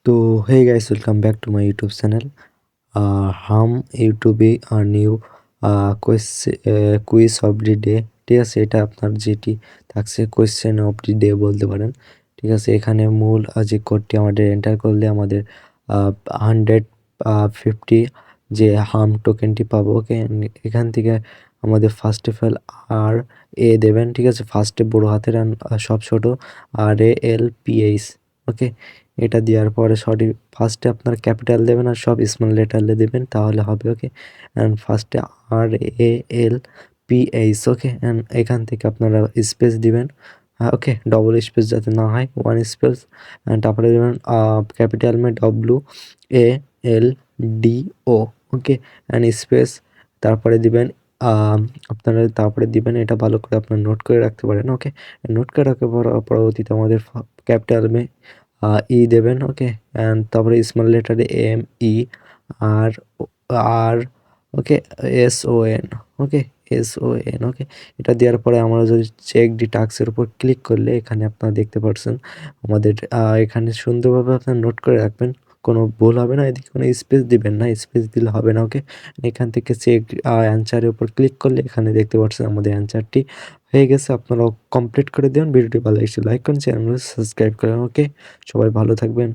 तो hey guys, welcome back to my YouTube channel. हम ইউটিউবে new quiz of the day, ঠিক আছে। এটা আপনার যেটি থাকছে কোয়েশ্চেন অফ দি ডে বলতে পারেন, ঠিক আছে। এখানে মূল যে কোডটি আমাদের এন্টার করলে আমাদের 150 যে হাম টোকেনটি পাবো। ওকে, এখান থেকে আমাদের ফার্স্ট অফ অল আর এ দেবেন, ঠিক আছে। ফার্স্টে বড় হাতের সব ছোট RALPH। ওকে, এটা দেওয়ার পরে সঠিক ফার্স্টে আপনার ক্যাপিটাল দেবেন আর সব স্মল লেটারে দেবেন, তাহলে হবে। ওকে, অ্যান্ড ফার্স্টে RALPH। ওকে, অ্যান্ড এখান থেকে আপনারা স্পেস দিবেন। ওকে, ডবল স্পেস যাতে না হয়, ওয়ান স্পেস। অ্যান্ড তারপরে দেবেন capital May WALDO। Okay, and space. তারপরে দিবেন আপনারা তারপরে দিবেন, এটা ভালো করে আপনার নোট করে রাখতে পারেন। ওকে, নোট করে রাখার পর পরবর্তীতে আমাদের ক্যাপিটাল মে ই দেবেন। ওকে, অ্যান্ড তারপরে স্মল লেটারে MER আর ওকে SON। ওকে, SON। ওকে, এটা দেওয়ার পরে আমরা যদি চেক ডি টাস্কের উপর ক্লিক করলে এখানে আপনারা দেখতে পাচ্ছেন আমাদের এখানে সুন্দরভাবে আপনার নোট করে রাখবেন, কোনো ভুল হবে না। এদিকে কোনো স্পেস দিবেন না, স্পেস দিলে হবে না। ওকে, এখান থেকে চেক অ্যান্সারের উপর ক্লিক করলে এখানে দেখতে পাচ্ছেন আমাদের অ্যান্সারটি হয়ে গেছে। আপনারাও কমপ্লিট করে দেবেন। ভিডিওটি ভালো লাগলে লাইক করুন, চ্যানেল সাবস্ক্রাইব করেন। ওকে, সবাই ভালো থাকবেন।